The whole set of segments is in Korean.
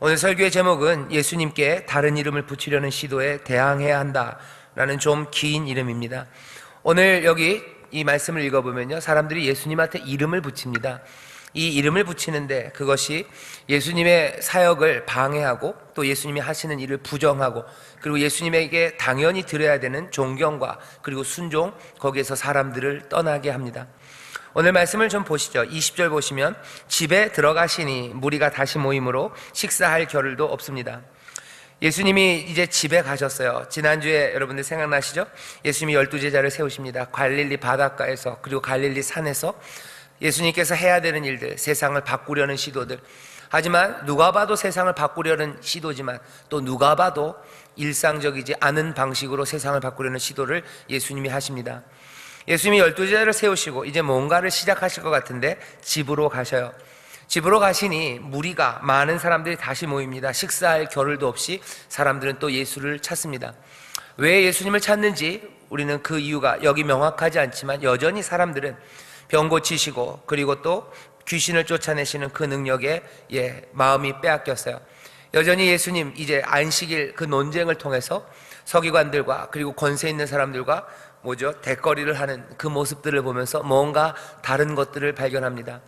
오늘 설교의 제목은 예수님께 다른 이름을 붙이려는 시도에 대항해야 한다라는 좀 긴 이름입니다. 오늘 여기 이 말씀을 읽어보면요, 사람들이 예수님한테 이름을 붙입니다. 이 이름을 붙이는데 그것이 예수님의 사역을 방해하고 또 예수님이 하시는 일을 부정하고 그리고 예수님에게 당연히 드려야 되는 존경과 그리고 순종, 거기에서 사람들을 떠나게 합니다. 오늘 말씀을 좀 보시죠. 20절 보시면 집에 들어가시니 무리가 다시 모임으로 식사할 겨를도 없습니다. 예수님이 이제 집에 가셨어요. 지난주에 여러분들 생각나시죠? 예수님이 12제자를 세우십니다. 갈릴리 바닷가에서 그리고 갈릴리 산에서 예수님께서 해야 되는 일들, 세상을 바꾸려는 시도들. 하지만 누가 봐도 세상을 바꾸려는 시도지만 또 누가 봐도 일상적이지 않은 방식으로 세상을 바꾸려는 시도를 예수님이 하십니다. 예수님이 12제자를 세우시고 이제 뭔가를 시작하실 것 같은데 집으로 가셔요. 집으로 가시니 무리가, 많은 사람들이 다시 모입니다. 식사할 겨를도 없이 사람들은 또 예수를 찾습니다. 왜 예수님을 찾는지 우리는 그 이유가 여기 명확하지 않지만 여전히 사람들은 병 고치시고 그리고 또 귀신을 쫓아내시는 그 능력에 마음이 빼앗겼어요. 여전히 예수님 이제 안식일 그 논쟁을 통해서 서기관들과 그리고 권세 있는 사람들과 대거리를 하는 그 모습들을 보면서 뭔가 다른 것들을 발견합니다.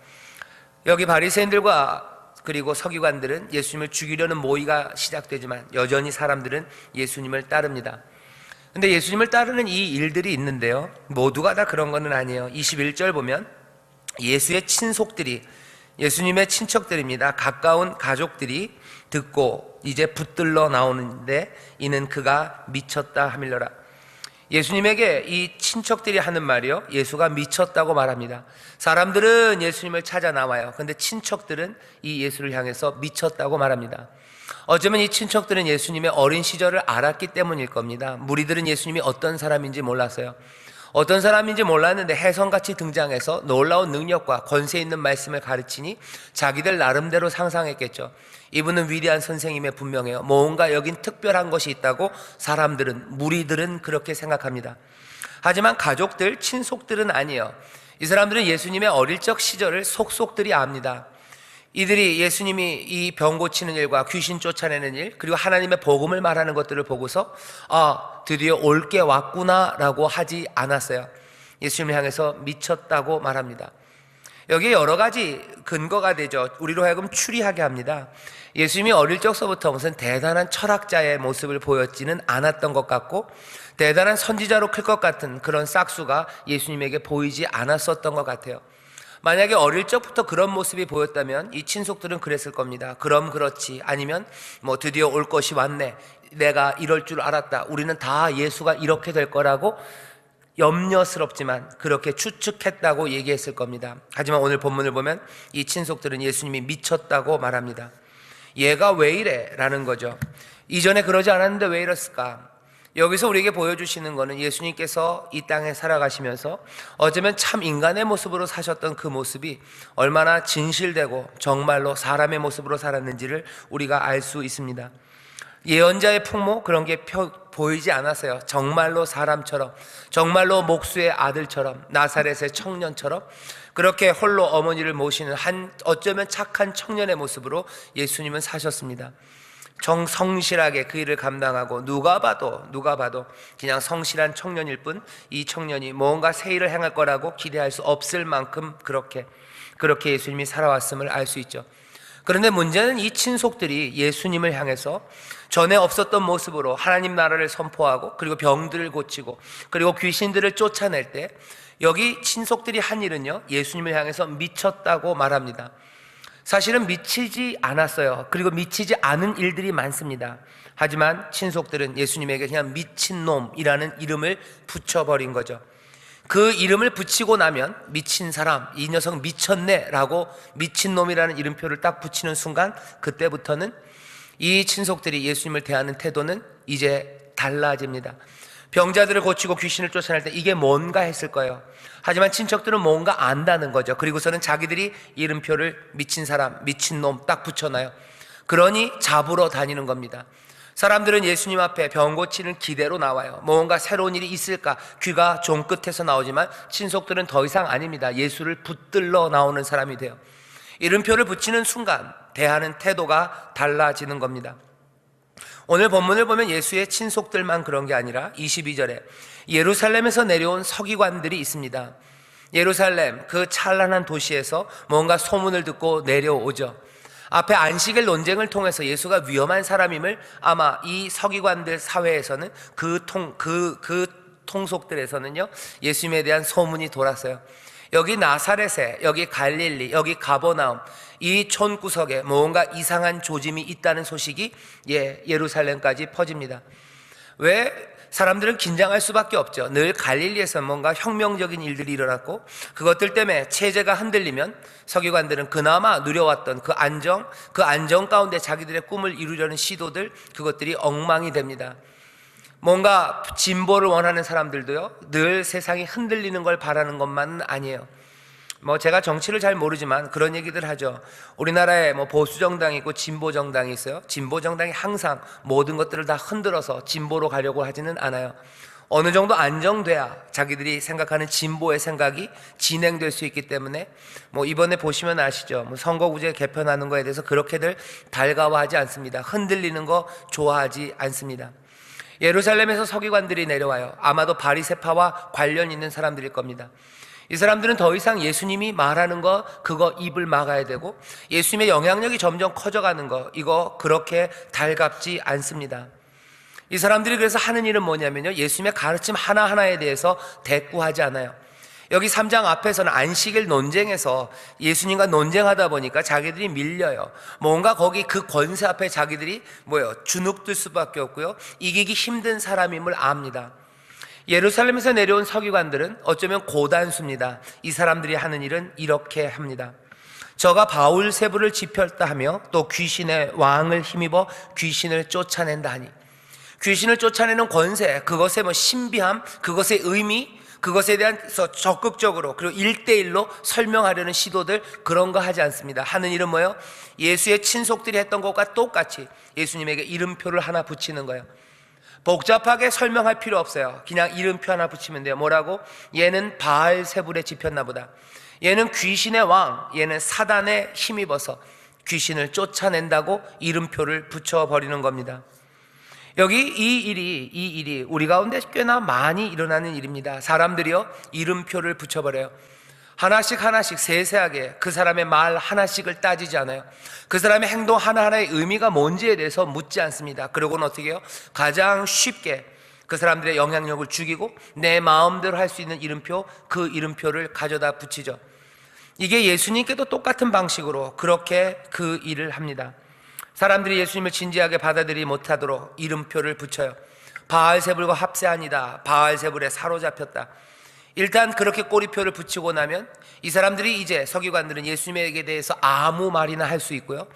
여기 바리새인들과 그리고 서기관들은 예수님을 죽이려는 모의가 시작되지만 여전히 사람들은 예수님을 따릅니다. 근데 예수님을 따르는 이 일들이 있는데요, 모두가 다 그런 건 아니에요. 21절 보면 예수의 친속들이, 예수님의 친척들입니다. 가까운 가족들이 듣고 이제 붙들러 나오는데 이는 그가 미쳤다 하밀러라. 예수님에게 이 친척들이 하는 말이요, 예수가 미쳤다고 말합니다. 사람들은 예수님을 찾아 나와요. 근데 친척들은 이 예수를 향해서 미쳤다고 말합니다. 어쩌면 이 친척들은 예수님의 어린 시절을 알았기 때문일 겁니다. 무리들은 예수님이 어떤 사람인지 몰랐어요. 어떤 사람인지 몰랐는데 혜성같이 등장해서 놀라운 능력과 권세 있는 말씀을 가르치니 자기들 나름대로 상상했겠죠. 이분은 위대한 선생님에 분명해요. 뭔가 여긴 특별한 것이 있다고 사람들은, 무리들은 그렇게 생각합니다. 하지만 가족들, 친속들은 아니에요. 이 사람들은 예수님의 어릴 적 시절을 속속들이 압니다. 이들이 예수님이 이 병 고치는 일과 귀신 쫓아내는 일, 그리고 하나님의 복음을 말하는 것들을 보고서 드디어 올 게 왔구나 라고 하지 않았어요. 예수님을 향해서 미쳤다고 말합니다. 여기에 여러 가지 근거가 되죠. 우리로 하여금 추리하게 합니다. 예수님이 어릴 적서부터 무슨 대단한 철학자의 모습을 보였지는 않았던 것 같고, 대단한 선지자로 클 것 같은 그런 싹수가 예수님에게 보이지 않았었던 것 같아요. 만약에 어릴 적부터 그런 모습이 보였다면 이 친속들은 그랬을 겁니다. 그럼 그렇지, 아니면 드디어 올 것이 왔네, 내가 이럴 줄 알았다, 우리는 다 예수가 이렇게 될 거라고 염려스럽지만 그렇게 추측했다고 얘기했을 겁니다. 하지만 오늘 본문을 보면 이 친속들은 예수님이 미쳤다고 말합니다. 얘가 왜 이래? 라는 거죠. 이전에 그러지 않았는데 왜 이랬을까? 여기서 우리에게 보여주시는 것은 예수님께서 이 땅에 살아가시면서 어쩌면 참 인간의 모습으로 사셨던 그 모습이 얼마나 진실되고 정말로 사람의 모습으로 살았는지를 우리가 알 수 있습니다. 예언자의 풍모, 그런 게 보이지 않았어요. 정말로 사람처럼, 정말로 목수의 아들처럼, 나사렛의 청년처럼 그렇게 홀로 어머니를 모시는 어쩌면 착한 청년의 모습으로 예수님은 사셨습니다. 성실하게 그 일을 감당하고 누가 봐도 그냥 성실한 청년일 뿐, 이 청년이 뭔가 새 일을 행할 거라고 기대할 수 없을 만큼 그렇게 예수님이 살아왔음을 알 수 있죠. 그런데 문제는 이 친속들이 예수님을 향해서 전에 없었던 모습으로 하나님 나라를 선포하고 그리고 병들을 고치고 그리고 귀신들을 쫓아낼 때 여기 친속들이 한 일은요, 예수님을 향해서 미쳤다고 말합니다. 사실은 미치지 않았어요. 그리고 미치지 않은 일들이 많습니다. 하지만 친속들은 예수님에게 그냥 미친놈이라는 이름을 붙여버린 거죠. 그 이름을 붙이고 나면 미친 사람, 이 녀석 미쳤네 라고 미친놈이라는 이름표를 딱 붙이는 순간, 그때부터는 이 친속들이 예수님을 대하는 태도는 이제 달라집니다. 병자들을 고치고 귀신을 쫓아낼 때 이게 뭔가 했을 거예요. 하지만 친척들은 뭔가 안다는 거죠. 그리고서는 자기들이 이름표를 미친 사람, 미친놈 딱 붙여놔요. 그러니 잡으러 다니는 겁니다. 사람들은 예수님 앞에 병 고치는 기대로 나와요. 뭔가 새로운 일이 있을까 귀가 종끝에서 나오지만 친속들은 더 이상 아닙니다. 예수를 붙들러 나오는 사람이 돼요. 이름표를 붙이는 순간 대하는 태도가 달라지는 겁니다. 오늘 본문을 보면 예수의 친속들만 그런 게 아니라 22절에 예루살렘에서 내려온 서기관들이 있습니다. 예루살렘 그 찬란한 도시에서 뭔가 소문을 듣고 내려오죠. 앞에 안식일 논쟁을 통해서 예수가 위험한 사람임을 아마 이 서기관들 사회에서는 그 통속들에서는요 예수님에 대한 소문이 돌았어요. 여기 나사렛에, 여기 갈릴리, 여기 가버나움 이 촌구석에 뭔가 이상한 조짐이 있다는 소식이 예루살렘까지 퍼집니다. 왜? 사람들은 긴장할 수밖에 없죠. 늘 갈릴리에서 뭔가 혁명적인 일들이 일어났고 그것들 때문에 체제가 흔들리면 서기관들은 그나마 누려왔던 그 안정 가운데 자기들의 꿈을 이루려는 시도들, 그것들이 엉망이 됩니다. 뭔가 진보를 원하는 사람들도요 늘 세상이 흔들리는 걸 바라는 것만은 아니에요. 제가 정치를 잘 모르지만 그런 얘기들 하죠. 우리나라에 보수 정당이 있고 진보 정당이 있어요. 진보 정당이 항상 모든 것들을 다 흔들어서 진보로 가려고 하지는 않아요. 어느 정도 안정돼야 자기들이 생각하는 진보의 생각이 진행될 수 있기 때문에 이번에 보시면 아시죠. 선거구제 개편하는 거에 대해서 그렇게들 달가워하지 않습니다. 흔들리는 거 좋아하지 않습니다. 예루살렘에서 서기관들이 내려와요. 아마도 바리새파와 관련 있는 사람들일 겁니다. 이 사람들은 더 이상 예수님이 말하는 거 그거 입을 막아야 되고 예수님의 영향력이 점점 커져가는 거 이거 그렇게 달갑지 않습니다. 이 사람들이 그래서 하는 일은 뭐냐면요 예수님의 가르침 하나하나에 대해서 대꾸하지 않아요. 여기 3장 앞에서는 안식일 논쟁에서 예수님과 논쟁하다 보니까 자기들이 밀려요. 뭔가 거기 그 권세 앞에 자기들이 주눅들 수밖에 없고요 이기기 힘든 사람임을 압니다. 예루살렘에서 내려온 서기관들은 어쩌면 고단수입니다. 이 사람들이 하는 일은 이렇게 합니다. 저가 바울세부를 집혔다 하며 또 귀신의 왕을 힘입어 귀신을 쫓아낸다 하니, 귀신을 쫓아내는 권세, 그것의 신비함, 그것의 의미, 그것에 대해서 적극적으로 그리고 1대1로 설명하려는 시도들, 그런 거 하지 않습니다. 하는 일은 뭐예요? 예수의 친속들이 했던 것과 똑같이 예수님에게 이름표를 하나 붙이는 거예요. 복잡하게 설명할 필요 없어요. 그냥 이름표 하나 붙이면 돼요. 뭐라고? 얘는 바알세불에 집혔나 보다. 얘는 귀신의 왕, 얘는 사단에 힘입어서 귀신을 쫓아낸다고 이름표를 붙여버리는 겁니다. 여기 이 일이 우리 가운데 꽤나 많이 일어나는 일입니다. 사람들이요 이름표를 붙여버려요. 하나씩 세세하게 그 사람의 말 하나씩을 따지지 않아요. 그 사람의 행동 하나하나의 의미가 뭔지에 대해서 묻지 않습니다. 그러고는 어떻게 해요? 가장 쉽게 그 사람들의 영향력을 죽이고 내 마음대로 할 수 있는 이름표, 그 이름표를 가져다 붙이죠. 이게 예수님께도 똑같은 방식으로 그렇게 그 일을 합니다. 사람들이 예수님을 진지하게 받아들이지 못하도록 이름표를 붙여요. 바알세불과 합세하니다. 바알세불에 사로잡혔다. 일단 그렇게 꼬리표를 붙이고 나면 이 사람들이 이제 서기관들은 예수님에게 대해서 아무 말이나 할 수 있고요,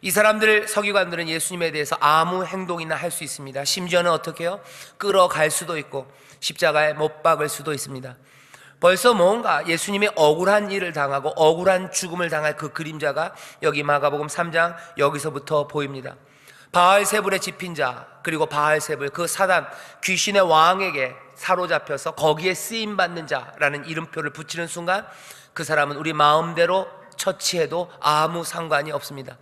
이 사람들 서기관들은 예수님에 대해서 아무 행동이나 할 수 있습니다. 심지어는 어떻게 해요? 끌어갈 수도 있고 십자가에 못 박을 수도 있습니다. 벌써 뭔가 예수님이 억울한 일을 당하고 억울한 죽음을 당할 그 그림자가 여기 마가복음 3장 여기서부터 보입니다. 바알세불에 집힌 자, 그리고 바알세불 그 사단 귀신의 왕에게 사로잡혀서 거기에 쓰임받는 자라는 이름표를 붙이는 순간 그 사람은 우리 마음대로 처치해도 아무 상관이 없습니다.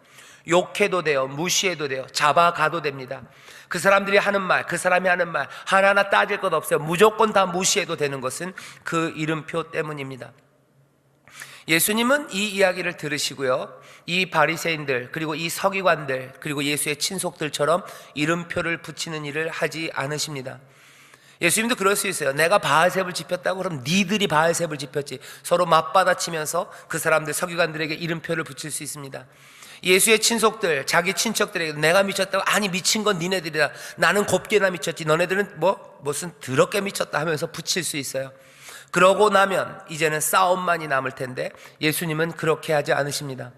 욕해도 돼요, 무시해도 돼요, 잡아가도 됩니다. 그 사람들이 하는 말, 그 사람이 하는 말 하나하나 따질 것 없어요. 무조건 다 무시해도 되는 것은 그 이름표 때문입니다. 예수님은 이 이야기를 들으시고요, 이 바리새인들 그리고 이 서기관들 그리고 예수의 친속들처럼 이름표를 붙이는 일을 하지 않으십니다. 예수님도 그럴 수 있어요. 내가 바알세불 집혔다고 그럼 니들이 바알세불 집혔지, 서로 맞받아치면서 그 사람들 서기관들에게 이름표를 붙일 수 있습니다. 예수의 친속들, 자기 친척들에게 내가 미쳤다고, 아니 미친 건 니네들이다, 나는 곱게나 미쳤지, 너네들은 무슨 더럽게 미쳤다 하면서 붙일 수 있어요. 그러고 나면 이제는 싸움만이 남을 텐데 예수님은 그렇게 하지 않으십니다.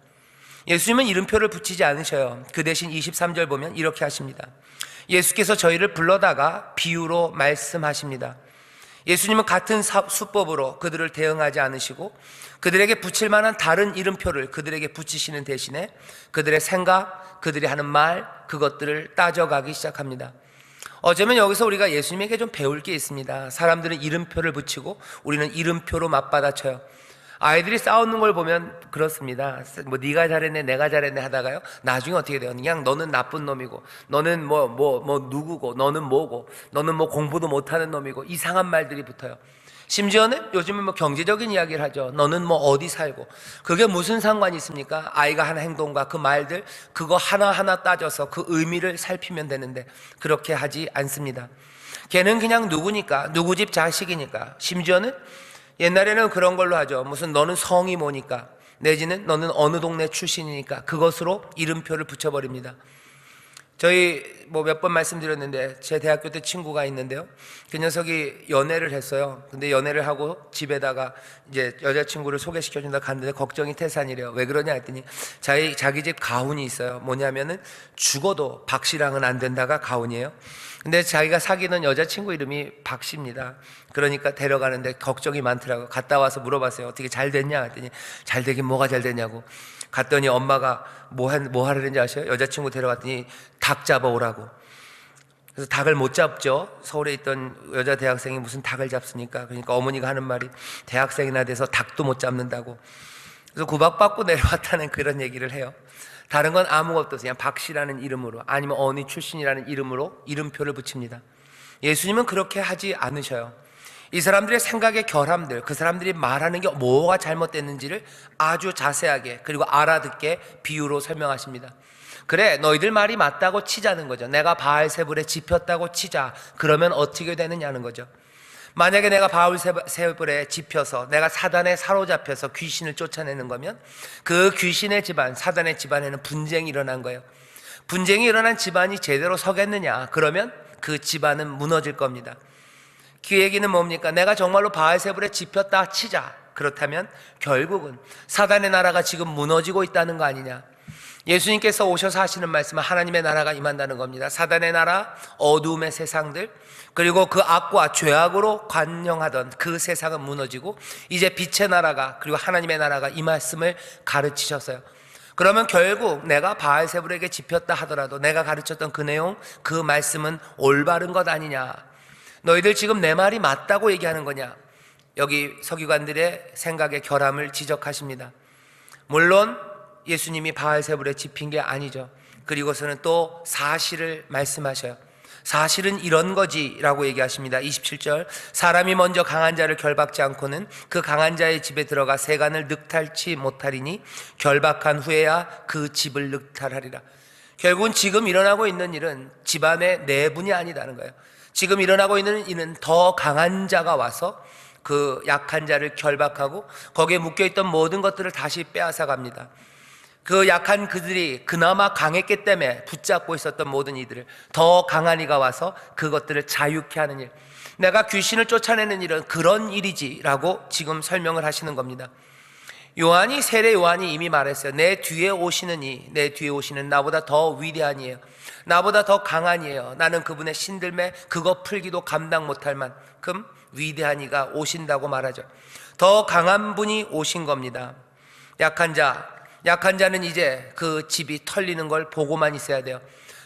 예수님은 이름표를 붙이지 않으셔요. 그 대신 23절 보면 이렇게 하십니다. 예수께서 저희를 불러다가 비유로 말씀하십니다. 예수님은 같은 수법으로 그들을 대응하지 않으시고 그들에게 붙일 만한 다른 이름표를 그들에게 붙이시는 대신에 그들의 생각, 그들이 하는 말, 그것들을 따져가기 시작합니다. 어쩌면 여기서 우리가 예수님에게 좀 배울 게 있습니다. 사람들은 이름표를 붙이고 우리는 이름표로 맞받아쳐요. 아이들이 싸우는 걸 보면 그렇습니다. 뭐 네가 잘했네 내가 잘했네 하다가요, 나중에 어떻게 돼요? 그냥 너는 나쁜 놈이고, 너는 뭐 누구고, 너는 뭐고, 너는 뭐 공부도 못하는 놈이고, 이상한 말들이 붙어요. 심지어는 요즘은 뭐 경제적인 이야기를 하죠. 너는 뭐 어디 살고. 그게 무슨 상관이 있습니까? 아이가 하는 행동과 그 말들, 그거 하나하나 따져서 그 의미를 살피면 되는데 그렇게 하지 않습니다. 걔는 그냥 누구니까, 누구 집 자식이니까. 심지어는 옛날에는 그런 걸로 하죠. 무슨 너는 성이 뭐니까, 내지는 너는 어느 동네 출신이니까, 그것으로 이름표를 붙여버립니다. 저희 뭐 몇 번 말씀드렸는데, 제 대학교 때 친구가 있는데요, 그 녀석이 연애를 했어요. 근데 연애를 하고 집에다가 이제 여자친구를 소개시켜준다 갔는데 걱정이 태산이래요. 왜 그러냐 했더니 자기 집 가훈이 있어요. 뭐냐면은 죽어도 박씨랑은 안 된다가 가훈이에요. 근데 자기가 사귀는 여자친구 이름이 박씨입니다. 그러니까 데려가는데 걱정이 많더라고요. 갔다 와서 물어봤어요. 어떻게 잘 됐냐 했더니 잘 되긴 뭐가 잘 되냐고. 갔더니 엄마가 뭐 하려는지 아셔요? 여자친구 데려갔더니 닭 잡아오라고. 그래서 닭을 못 잡죠. 서울에 있던 여자 대학생이 무슨 닭을 잡습니까? 그러니까 어머니가 하는 말이 대학생이나 돼서 닭도 못 잡는다고. 그래서 구박받고 내려왔다는 그런 얘기를 해요. 다른 건 아무것도 없어요. 그냥 박씨라는 이름으로, 아니면 어느 출신이라는 이름으로 이름표를 붙입니다. 예수님은 그렇게 하지 않으셔요. 이 사람들의 생각의 결함들, 그 사람들이 말하는 게 뭐가 잘못됐는지를 아주 자세하게, 그리고 알아듣게 비유로 설명하십니다. 그래, 너희들 말이 맞다고 치자는 거죠. 내가 바알세불에 집혔다고 치자. 그러면 어떻게 되느냐는 거죠. 만약에 내가 바알세불에 집혀서, 내가 사단에 사로잡혀서 귀신을 쫓아내는 거면 그 귀신의 집안, 사단의 집안에는 분쟁이 일어난 거예요. 분쟁이 일어난 집안이 제대로 서겠느냐? 그러면 그 집안은 무너질 겁니다. 그 얘기는 뭡니까? 내가 정말로 바알세불에 집혔다 치자. 그렇다면 결국은 사단의 나라가 지금 무너지고 있다는 거 아니냐? 예수님께서 오셔서 하시는 말씀은 하나님의 나라가 임한다는 겁니다. 사단의 나라, 어두움의 세상들, 그리고 그 악과 죄악으로 관영하던 그 세상은 무너지고 이제 빛의 나라가, 그리고 하나님의 나라가 이 말씀을 가르치셨어요. 그러면 결국 내가 바알세불에게 집혔다 하더라도 내가 가르쳤던 그 내용, 그 말씀은 올바른 것 아니냐? 너희들 지금 내 말이 맞다고 얘기하는 거냐? 여기 서기관들의 생각의 결함을 지적하십니다. 물론 예수님이 바알세불에 집힌 게 아니죠. 그리고서는 또 사실을 말씀하셔요. 사실은 이런 거지 라고 얘기하십니다. 27절, 사람이 먼저 강한 자를 결박지 않고는 그 강한 자의 집에 들어가 세간을 늑탈치 못하리니 결박한 후에야 그 집을 늑탈하리라. 결국은 지금 일어나고 있는 일은 집안의 내분이 아니다는 거예요. 지금 일어나고 있는 일은 더 강한 자가 와서 그 약한 자를 결박하고 거기에 묶여있던 모든 것들을 다시 빼앗아 갑니다. 그 약한 그들이 그나마 강했기 때문에 붙잡고 있었던 모든 이들을 더 강한 이가 와서 그것들을 자유케 하는 일, 내가 귀신을 쫓아내는 일은 그런 일이지 라고 지금 설명을 하시는 겁니다. 세례 요한이 이미 말했어요. 내 뒤에 오시는 나보다 더 위대한 이에요. 나보다 더 강한 이에요. 나는 그분의 신들매 그거 풀기도 감당 못할 만큼 위대한 이가 오신다고 말하죠. 더 강한 분이 오신 겁니다. 약한 자는 이제 그 집이 털리는 걸 보고만 있어야 돼요.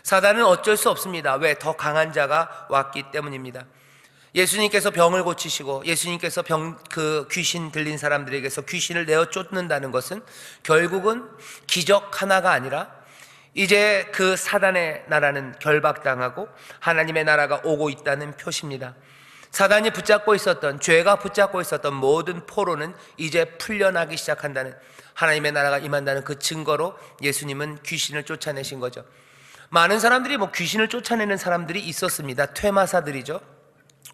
사단은 어쩔 수 없습니다. 왜? 더 강한 자가 왔기 때문입니다. 예수님께서 병을 고치시고 예수님께서 귀신 들린 사람들에게서 귀신을 내어 쫓는다는 것은 결국은 기적 하나가 아니라 이제 그 사단의 나라는 결박당하고 하나님의 나라가 오고 있다는 표시입니다. 사단이 붙잡고 있었던, 죄가 붙잡고 있었던 모든 포로는 이제 풀려나기 시작한다는, 하나님의 나라가 임한다는 그 증거로 예수님은 귀신을 쫓아내신 거죠. 많은 사람들이 귀신을 쫓아내는 사람들이 있었습니다. 퇴마사들이죠.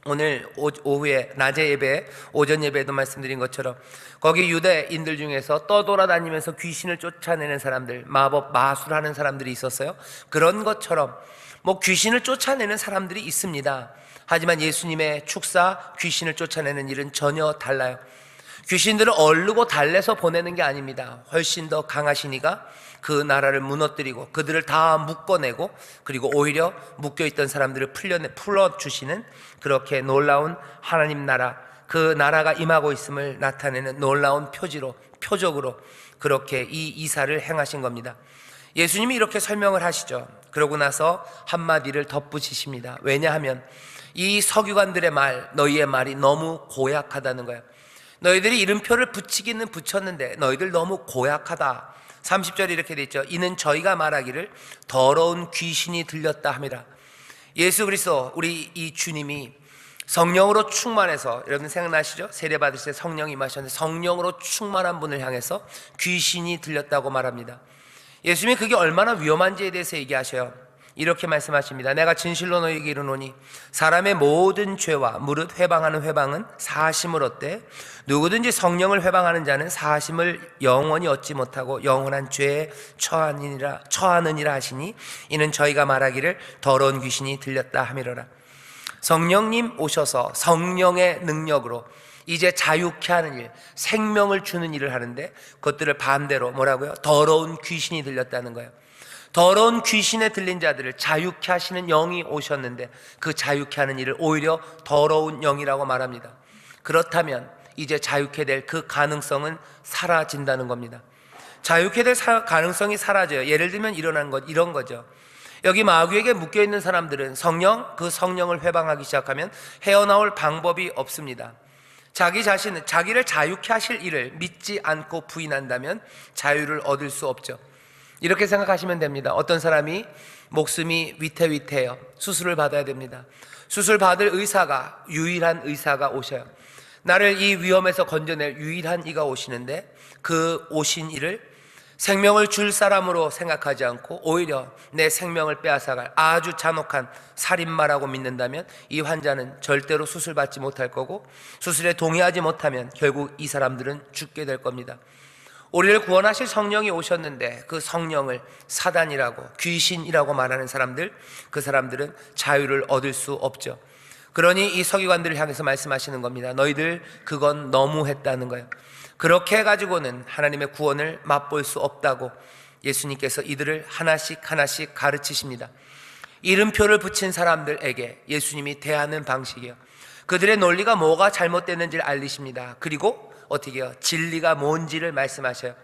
오늘 오후에 낮에 예배, 오전 예배에도 말씀드린 것처럼 거기 유대인들 중에서 떠돌아다니면서 귀신을 쫓아내는 사람들, 마법 마술하는 사람들이 있었어요. 그런 것처럼 귀신을 쫓아내는 사람들이 있습니다. 하지만 예수님의 축사, 귀신을 쫓아내는 일은 전혀 달라요. 귀신들을 얼르고 달래서 보내는 게 아닙니다. 훨씬 더 강하신 이가 그 나라를 무너뜨리고 그들을 다 묶어내고, 그리고 오히려 묶여있던 사람들을 풀어주시는 그렇게 놀라운 하나님 나라, 그 나라가 임하고 있음을 나타내는 놀라운 표적으로 그렇게 이 이사를 행하신 겁니다. 예수님이 이렇게 설명을 하시죠. 그러고 나서 한마디를 덧붙이십니다. 왜냐하면 이 서기관들의 말, 너희의 말이 너무 고약하다는 거예요. 너희들이 이름표를 붙이기는 붙였는데 너희들 너무 고약하다. 30절에 이렇게 돼 있죠. 이는 저희가 말하기를 더러운 귀신이 들렸다 함이라. 예수 그리스도 우리 이 주님이 성령으로 충만해서, 여러분 생각나시죠? 세례 받으실 때 성령이 임하셨는데 성령으로 충만한 분을 향해서 귀신이 들렸다고 말합니다. 예수님이 그게 얼마나 위험한지에 대해서 얘기하셔요. 이렇게 말씀하십니다. 내가 진실로 너희에게 이르노니 사람의 모든 죄와 무릇 회방하는 회방은 사하심을 얻되 누구든지 성령을 회방하는 자는 사하심을 영원히 얻지 못하고 영원한 죄에 처하느니라 하시니 이는 저희가 말하기를 더러운 귀신이 들렸다 함이로라. 성령님 오셔서 성령의 능력으로 이제 자유케 하는 일, 생명을 주는 일을 하는데 그것들을 반대로 뭐라고요? 더러운 귀신이 들렸다는 거예요. 더러운 귀신에 들린 자들을 자유케 하시는 영이 오셨는데 그 자유케 하는 일을 오히려 더러운 영이라고 말합니다. 그렇다면 이제 자유케 될 그 가능성은 사라진다는 겁니다. 자유케 될 가능성이 사라져요. 예를 들면 이런 거죠. 여기 마귀에게 묶여있는 사람들은 그 성령을 회방하기 시작하면 헤어나올 방법이 없습니다. 자기 자신은 자기를 자유케 하실 일을 믿지 않고 부인한다면 자유를 얻을 수 없죠. 이렇게 생각하시면 됩니다. 어떤 사람이 목숨이 위태위태해요. 수술을 받아야 됩니다. 수술 받을 유일한 의사가 오셔요. 나를 이 위험에서 건져낼 유일한 이가 오시는데 그 오신 이를 생명을 줄 사람으로 생각하지 않고 오히려 내 생명을 빼앗아갈 아주 잔혹한 살인마라고 믿는다면 이 환자는 절대로 수술받지 못할 거고, 수술에 동의하지 못하면 결국 이 사람들은 죽게 될 겁니다. 우리를 구원하실 성령이 오셨는데 그 성령을 사단이라고, 귀신이라고 말하는 사람들, 그 사람들은 자유를 얻을 수 없죠. 그러니 이 서기관들을 향해서 말씀하시는 겁니다. 너희들 그건 너무했다는 거예요. 그렇게 해가지고는 하나님의 구원을 맛볼 수 없다고 예수님께서 이들을 하나씩 가르치십니다. 이름표를 붙인 사람들에게 예수님이 대하는 방식이에요. 그들의 논리가 뭐가 잘못됐는지를 알리십니다. 그리고 어떻게 해요? 진리가 뭔지를 말씀하셔요.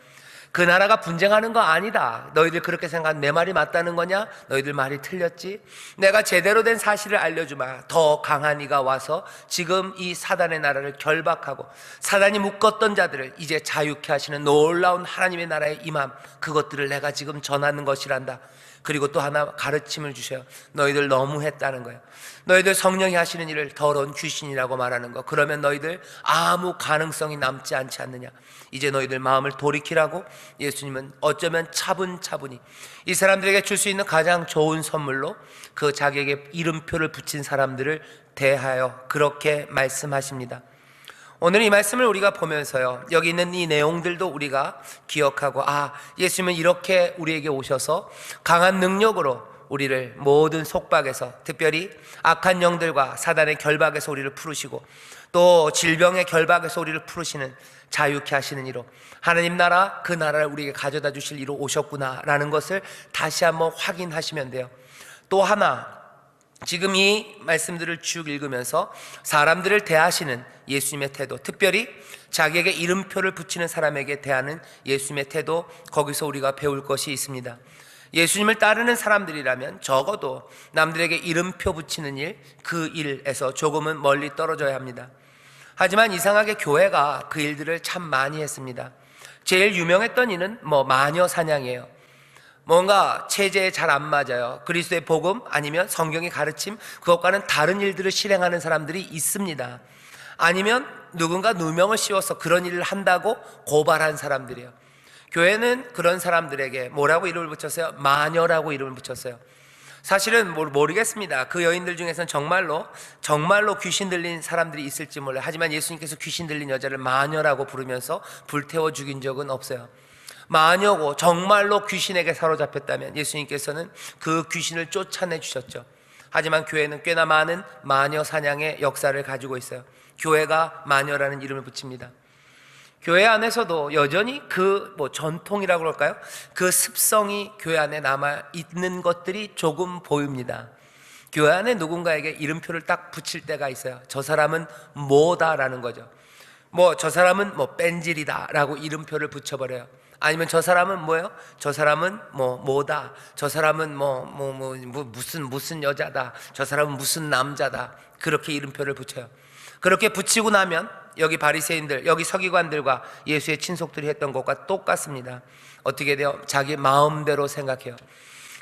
그 나라가 분쟁하는 거 아니다. 너희들 그렇게 생각하면 내 말이 맞다는 거냐? 너희들 말이 틀렸지? 내가 제대로 된 사실을 알려주마. 더 강한 이가 와서 지금 이 사단의 나라를 결박하고 사단이 묶었던 자들을 이제 자유케 하시는 놀라운 하나님의 나라의 임함, 그것들을 내가 지금 전하는 것이란다. 그리고 또 하나 가르침을 주셔요. 너희들 너무했다는 거예요. 너희들 성령이 하시는 일을 더러운 귀신이라고 말하는 거, 그러면 너희들 아무 가능성이 남지 않지 않느냐. 이제 너희들 마음을 돌이키라고 예수님은 어쩌면 차분히 이 사람들에게 줄 수 있는 가장 좋은 선물로 그 자기에게 이름표를 붙인 사람들을 대하여 그렇게 말씀하십니다. 오늘 이 말씀을 우리가 보면서요, 여기 있는 이 내용들도 우리가 기억하고, 예수님은 이렇게 우리에게 오셔서 강한 능력으로 우리를 모든 속박에서, 특별히 악한 영들과 사단의 결박에서 우리를 풀으시고 또 질병의 결박에서 우리를 풀으시는, 자유케 하시는 이로 하나님 나라, 그 나라를 우리에게 가져다 주실 이로 오셨구나라는 것을 다시 한번 확인하시면 돼요. 또 하나, 지금 이 말씀들을 쭉 읽으면서 사람들을 대하시는 예수님의 태도, 특별히 자기에게 이름표를 붙이는 사람에게 대하는 예수님의 태도, 거기서 우리가 배울 것이 있습니다. 예수님을 따르는 사람들이라면 적어도 남들에게 이름표 붙이는 일, 그 일에서 조금은 멀리 떨어져야 합니다. 하지만 이상하게 교회가 그 일들을 참 많이 했습니다. 제일 유명했던 일은 마녀 사냥이에요. 뭔가 체제에 잘 안 맞아요. 그리스도의 복음 아니면 성경의 가르침, 그것과는 다른 일들을 실행하는 사람들이 있습니다. 아니면 누군가 누명을 씌워서 그런 일을 한다고 고발한 사람들이에요. 교회는 그런 사람들에게 뭐라고 이름을 붙였어요? 마녀라고 이름을 붙였어요. 사실은 모르겠습니다. 그 여인들 중에서는 정말로 귀신 들린 사람들이 있을지 몰라요. 하지만 예수님께서 귀신 들린 여자를 마녀라고 부르면서 불태워 죽인 적은 없어요. 마녀고 정말로 귀신에게 사로잡혔다면 예수님께서는 그 귀신을 쫓아내 주셨죠. 하지만 교회는 꽤나 많은 마녀 사냥의 역사를 가지고 있어요. 교회가 마녀라는 이름을 붙입니다. 교회 안에서도 여전히 그 전통이라고 그럴까요? 그 습성이 교회 안에 남아 있는 것들이 조금 보입니다. 교회 안에 누군가에게 이름표를 딱 붙일 때가 있어요. 저 사람은 뭐다라는 거죠. 저 사람은 뺀질이다 라고 이름표를 붙여버려요. 아니면 저 사람은 뭐예요? 저 사람은 뭐다. 저 사람은 무슨 여자다. 저 사람은 무슨 남자다. 그렇게 이름표를 붙여요. 그렇게 붙이고 나면 여기 바리새인들, 여기 서기관들과 예수의 친속들이 했던 것과 똑같습니다. 어떻게 돼요? 자기 마음대로 생각해요.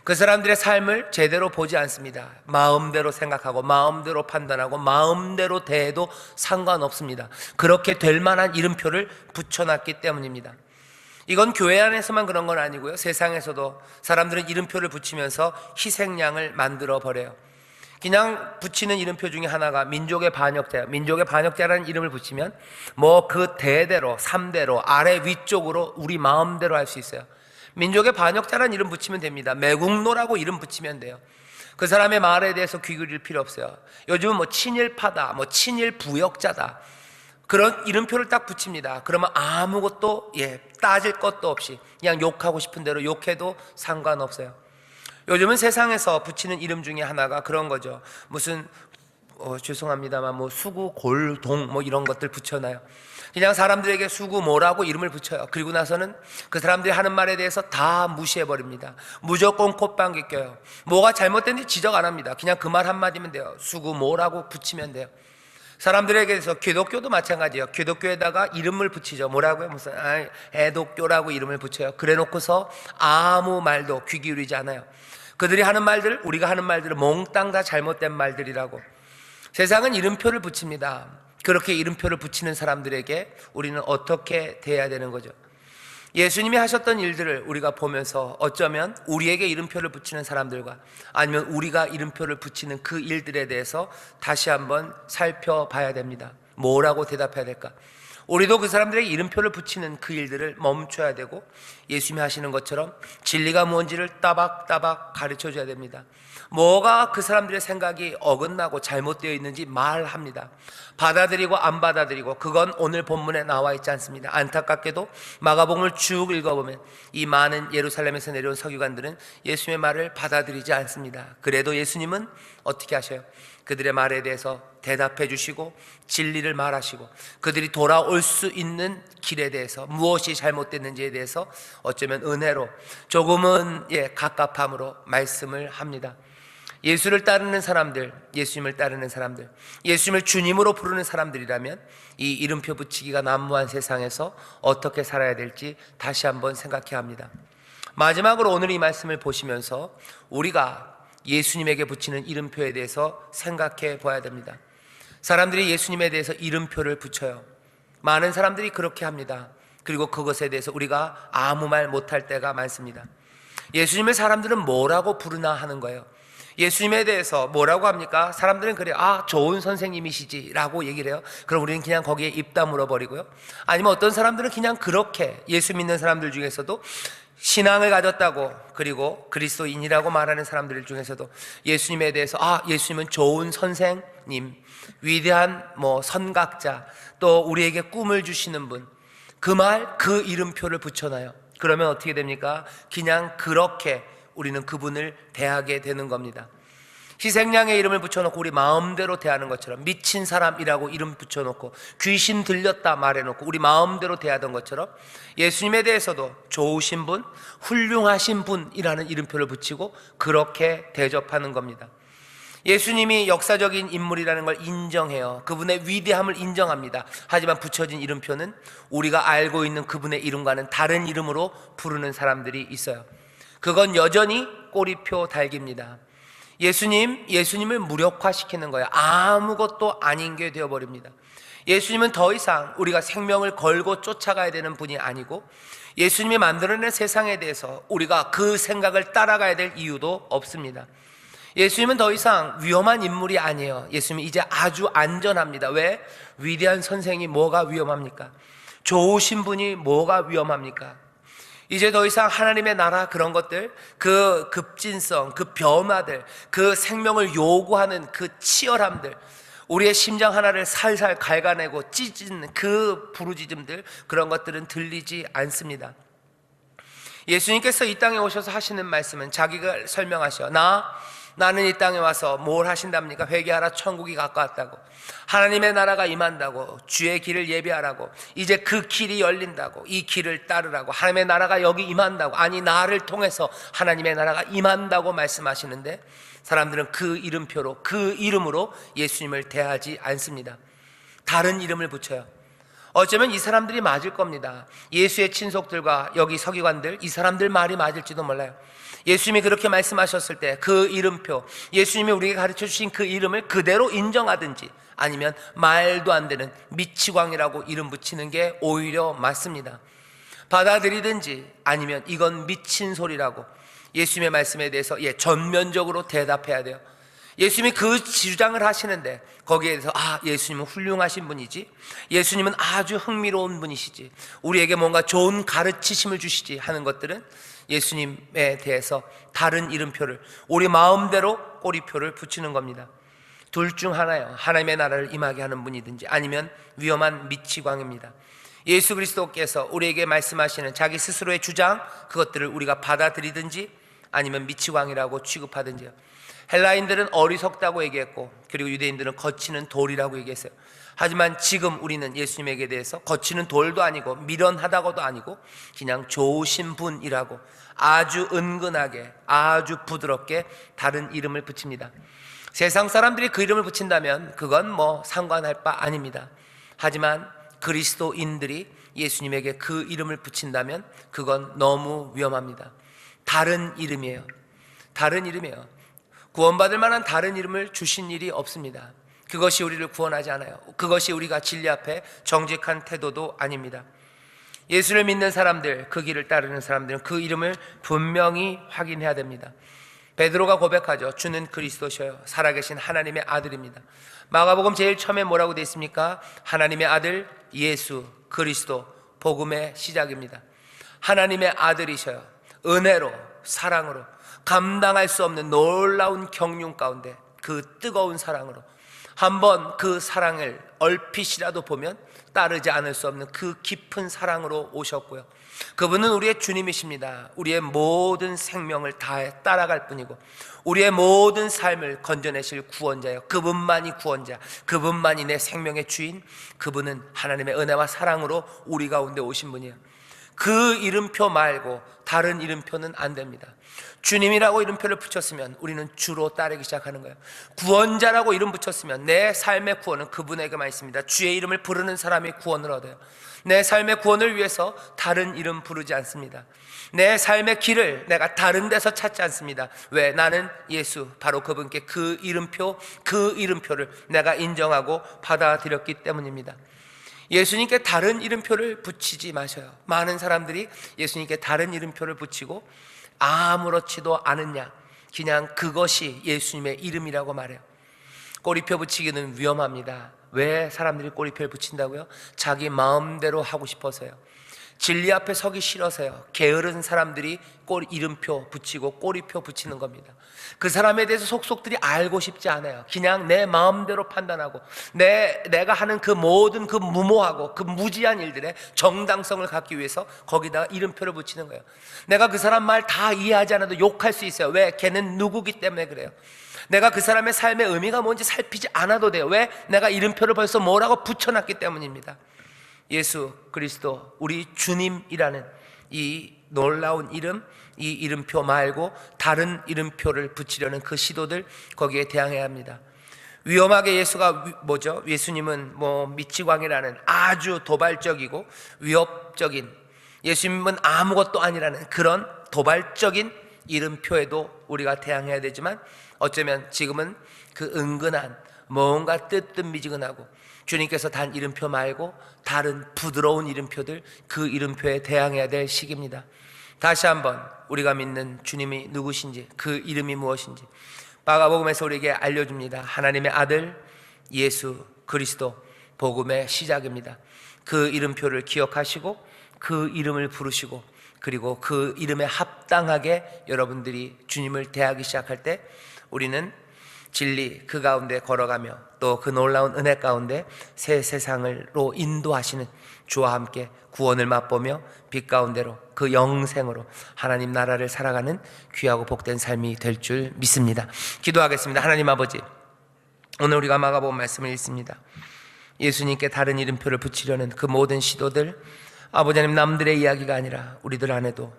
그 사람들의 삶을 제대로 보지 않습니다. 마음대로 생각하고 마음대로 판단하고 마음대로 대해도 상관없습니다. 그렇게 될 만한 이름표를 붙여놨기 때문입니다. 이건 교회 안에서만 그런 건 아니고요, 세상에서도 사람들은 이름표를 붙이면서 희생양을 만들어 버려요. 그냥 붙이는 이름표 중에 하나가 민족의 반역자예요. 민족의 반역자라는 이름을 붙이면 뭐 그 대대로 3대로 아래 위쪽으로 우리 마음대로 할 수 있어요. 민족의 반역자라는 이름 붙이면 됩니다. 매국노라고 이름 붙이면 돼요. 그 사람의 말에 대해서 귀 기울일 필요 없어요. 요즘은 뭐 친일파다, 뭐 친일 부역자다, 그런 이름표를 딱 붙입니다. 그러면 아무것도 따질 것도 없이 그냥 욕하고 싶은 대로 욕해도 상관없어요. 요즘은 세상에서 붙이는 이름 중에 하나가 그런 거죠. 무슨 죄송합니다만 뭐 수구 골동 뭐 이런 것들 붙여놔요. 그냥 사람들에게 수구 뭐라고 이름을 붙여요. 그리고 나서는 그 사람들이 하는 말에 대해서 다 무시해버립니다. 무조건 콧방귀 껴요. 뭐가 잘못된지 지적 안 합니다. 그냥 그 말 한마디면 돼요. 수구 뭐라고 붙이면 돼요. 사람들에게서 기독교도 마찬가지예요. 기독교에다가 이름을 붙이죠. 뭐라고요? 무슨 애독교라고 이름을 붙여요. 그래 놓고서 아무 말도 귀 기울이지 않아요. 그들이 하는 말들, 우리가 하는 말들은 몽땅 다 잘못된 말들이라고. 세상은 이름표를 붙입니다. 그렇게 이름표를 붙이는 사람들에게 우리는 어떻게 대해야 되는 거죠? 예수님이 하셨던 일들을 우리가 보면서 어쩌면 우리에게 이름표를 붙이는 사람들과 아니면 우리가 이름표를 붙이는 그 일들에 대해서 다시 한번 살펴봐야 됩니다. 뭐라고 대답해야 될까? 우리도 그 사람들에게 이름표를 붙이는 그 일들을 멈춰야 되고 예수님이 하시는 것처럼 진리가 뭔지를 따박따박 가르쳐줘야 됩니다. 뭐가 그 사람들의 생각이 어긋나고 잘못되어 있는지 말합니다. 받아들이고 안 받아들이고 그건 오늘 본문에 나와 있지 않습니다. 안타깝게도 마가복음을 쭉 읽어보면 이 많은 예루살렘에서 내려온 서기관들은 예수님의 말을 받아들이지 않습니다. 그래도 예수님은 어떻게 하셔요? 그들의 말에 대해서 대답해 주시고 진리를 말하시고 그들이 돌아올 수 있는 길에 대해서 무엇이 잘못됐는지에 대해서 어쩌면 은혜로 조금은 갑갑함으로 말씀을 합니다. 예수를 따르는 사람들, 예수님을 따르는 사람들, 예수님을 주님으로 부르는 사람들이라면 이 이름표 붙이기가 난무한 세상에서 어떻게 살아야 될지 다시 한번 생각해야 합니다. 마지막으로 오늘 이 말씀을 보시면서 우리가 예수님에게 붙이는 이름표에 대해서 생각해 봐야 됩니다. 사람들이 예수님에 대해서 이름표를 붙여요. 많은 사람들이 그렇게 합니다. 그리고 그것에 대해서 우리가 아무 말 못할 때가 많습니다. 예수님을 사람들은 뭐라고 부르나 하는 거예요. 예수님에 대해서 뭐라고 합니까? 사람들은 그래요. 좋은 선생님이시지 라고 얘기를 해요. 그럼 우리는 그냥 거기에 입 다물어 버리고요. 아니면 어떤 사람들은 그냥 그렇게 예수 믿는 사람들 중에서도 신앙을 가졌다고 그리고 그리스도인이라고 말하는 사람들 중에서도 예수님에 대해서 예수님은 좋은 선생님, 위대한 선각자, 또 우리에게 꿈을 주시는 분, 그 말, 그 이름표를 붙여놔요. 그러면 어떻게 됩니까? 그냥 그렇게 우리는 그분을 대하게 되는 겁니다. 희생양의 이름을 붙여놓고 우리 마음대로 대하는 것처럼, 미친 사람이라고 이름 붙여놓고 귀신 들렸다 말해놓고 우리 마음대로 대하던 것처럼 예수님에 대해서도 좋으신 분, 훌륭하신 분이라는 이름표를 붙이고 그렇게 대접하는 겁니다. 예수님이 역사적인 인물이라는 걸 인정해요. 그분의 위대함을 인정합니다. 하지만 붙여진 이름표는 우리가 알고 있는 그분의 이름과는 다른 이름으로 부르는 사람들이 있어요. 그건 여전히 꼬리표 달기입니다. 예수님을 무력화시키는 거예요. 아무것도 아닌 게 되어버립니다. 예수님은 더 이상 우리가 생명을 걸고 쫓아가야 되는 분이 아니고 예수님이 만들어낸 세상에 대해서 우리가 그 생각을 따라가야 될 이유도 없습니다. 예수님은 더 이상 위험한 인물이 아니에요. 예수님은 이제 아주 안전합니다. 왜? 위대한 선생이 뭐가 위험합니까? 좋으신 분이 뭐가 위험합니까? 이제 더 이상 하나님의 나라 그런 것들, 그 급진성, 그 변화들, 그 생명을 요구하는 그 치열함들, 우리의 심장 하나를 살살 갉아내고 찢은 그 부르짖음들, 그런 것들은 들리지 않습니다. 예수님께서 이 땅에 오셔서 하시는 말씀은 자기가 설명하셔. 나는 이 땅에 와서 뭘 하신답니까? 회개하라, 천국이 가까웠다고, 하나님의 나라가 임한다고, 주의 길을 예비하라고, 이제 그 길이 열린다고, 이 길을 따르라고, 하나님의 나라가 여기 임한다고, 아니 나를 통해서 하나님의 나라가 임한다고 말씀하시는데 사람들은 그 이름표로, 그 이름으로 예수님을 대하지 않습니다. 다른 이름을 붙여요. 어쩌면 이 사람들이 맞을 겁니다. 예수의 친속들과 여기 서기관들, 이 사람들 말이 맞을지도 몰라요. 예수님이 그렇게 말씀하셨을 때 그 이름표, 예수님이 우리에게 가르쳐 주신 그 이름을 그대로 인정하든지, 아니면 말도 안 되는 미치광이라고 이름 붙이는 게 오히려 맞습니다. 받아들이든지, 아니면 이건 미친 소리라고 예수님의 말씀에 대해서 전면적으로 대답해야 돼요. 예수님이 그 주장을 하시는데 거기에 대해서 예수님은 훌륭하신 분이지, 예수님은 아주 흥미로운 분이시지, 우리에게 뭔가 좋은 가르치심을 주시지 하는 것들은 예수님에 대해서 다른 이름표를, 우리 마음대로 꼬리표를 붙이는 겁니다. 둘 중 하나요. 하나님의 나라를 임하게 하는 분이든지, 아니면 위험한 미치광입니다. 예수 그리스도께서 우리에게 말씀하시는 자기 스스로의 주장, 그것들을 우리가 받아들이든지 아니면 미치광이라고 취급하든지요. 헬라인들은 어리석다고 얘기했고, 그리고 유대인들은 거치는 돌이라고 얘기했어요. 하지만 지금 우리는 예수님에게 대해서 거치는 돌도 아니고 미련하다고도 아니고 그냥 좋으신 분이라고 아주 은근하게, 아주 부드럽게 다른 이름을 붙입니다. 세상 사람들이 그 이름을 붙인다면 그건 뭐 상관할 바 아닙니다. 하지만 그리스도인들이 예수님에게 그 이름을 붙인다면 그건 너무 위험합니다. 다른 이름이에요. 다른 이름이에요. 구원받을 만한 다른 이름을 주신 일이 없습니다. 그것이 우리를 구원하지 않아요. 그것이 우리가 진리 앞에 정직한 태도도 아닙니다. 예수를 믿는 사람들, 그 길을 따르는 사람들은 그 이름을 분명히 확인해야 됩니다. 베드로가 고백하죠. 주는 그리스도셔요, 살아계신 하나님의 아들입니다. 마가복음 제일 처음에 뭐라고 되어 있습니까? 하나님의 아들 예수 그리스도, 복음의 시작입니다. 하나님의 아들이셔요. 은혜로, 사랑으로, 감당할 수 없는 놀라운 경륜 가운데 그 뜨거운 사랑으로, 한번 그 사랑을 얼핏이라도 보면 따르지 않을 수 없는 그 깊은 사랑으로 오셨고요. 그분은 우리의 주님이십니다. 우리의 모든 생명을 다해 따라갈 뿐이고 우리의 모든 삶을 건져내실 구원자예요. 그분만이 구원자, 그분만이 내 생명의 주인, 그분은 하나님의 은혜와 사랑으로 우리 가운데 오신 분이에요. 그 이름표 말고 다른 이름표는 안 됩니다. 주님이라고 이름표를 붙였으면 우리는 주로 따르기 시작하는 거예요. 구원자라고 이름 붙였으면 내 삶의 구원은 그분에게만 있습니다. 주의 이름을 부르는 사람이 구원을 얻어요. 내 삶의 구원을 위해서 다른 이름 부르지 않습니다. 내 삶의 길을 내가 다른 데서 찾지 않습니다. 왜? 나는 예수, 바로 그분께 그 이름표를 내가 인정하고 받아들였기 때문입니다. 예수님께 다른 이름표를 붙이지 마셔요. 많은 사람들이 예수님께 다른 이름표를 붙이고 아무렇지도 않으냐, 그냥 그것이 예수님의 이름이라고 말해요. 꼬리표 붙이기는 위험합니다. 왜 사람들이 꼬리표를 붙인다고요? 자기 마음대로 하고 싶어서요. 진리 앞에 서기 싫어서요. 게으른 사람들이 이름표 붙이고 꼬리표 붙이는 겁니다. 그 사람에 대해서 속속들이 알고 싶지 않아요. 그냥 내 마음대로 판단하고 내가 하는 그 모든 그 무모하고 그 무지한 일들의 정당성을 갖기 위해서 거기다가 이름표를 붙이는 거예요. 내가 그 사람 말 다 이해하지 않아도 욕할 수 있어요. 왜? 걔는 누구기 때문에 그래요. 내가 그 사람의 삶의 의미가 뭔지 살피지 않아도 돼요. 왜? 내가 이름표를 벌써 뭐라고 붙여놨기 때문입니다. 예수 그리스도, 우리 주님이라는 이 놀라운 이름, 이 이름표 말고 다른 이름표를 붙이려는 그 시도들, 거기에 대항해야 합니다. 위험하게 예수님은 미치광이라는 아주 도발적이고 위협적인, 예수님은 아무것도 아니라는 그런 도발적인 이름표에도 우리가 대항해야 되지만, 어쩌면 지금은 그 은근한 뭔가 뜨뜻미지근하고 주님께서 단 이름표 말고 다른 부드러운 이름표들, 그 이름표에 대항해야 될 시기입니다. 다시 한번 우리가 믿는 주님이 누구신지, 그 이름이 무엇인지 마가복음에서 우리에게 알려줍니다. 하나님의 아들 예수 그리스도, 복음의 시작입니다. 그 이름표를 기억하시고 그 이름을 부르시고, 그리고 그 이름에 합당하게 여러분들이 주님을 대하기 시작할 때 우리는 진리 그 가운데 걸어가며 또 그 놀라운 은혜 가운데 새 세상으로 인도하시는 주와 함께 구원을 맛보며 빛 가운데로 그 영생으로 하나님 나라를 살아가는 귀하고 복된 삶이 될 줄 믿습니다. 기도하겠습니다. 하나님 아버지, 오늘 우리가 마가복음 말씀을 읽습니다. 예수님께 다른 이름표를 붙이려는 그 모든 시도들, 아버지 하나님, 남들의 이야기가 아니라 우리들 안에도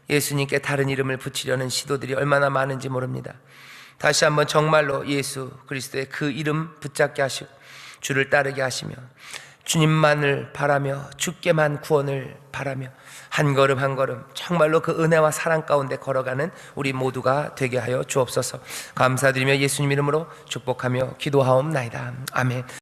예수님께 다른 이름을 붙이려는 시도들이 얼마나 많은지 모릅니다. 다시 한번 정말로 예수 그리스도의 그 이름 붙잡게 하시고 주를 따르게 하시며 주님만을 바라며 주께만 구원을 바라며 한 걸음 한 걸음 정말로 그 은혜와 사랑 가운데 걸어가는 우리 모두가 되게 하여 주옵소서. 감사드리며 예수님 이름으로 축복하며 기도하옵나이다. 아멘.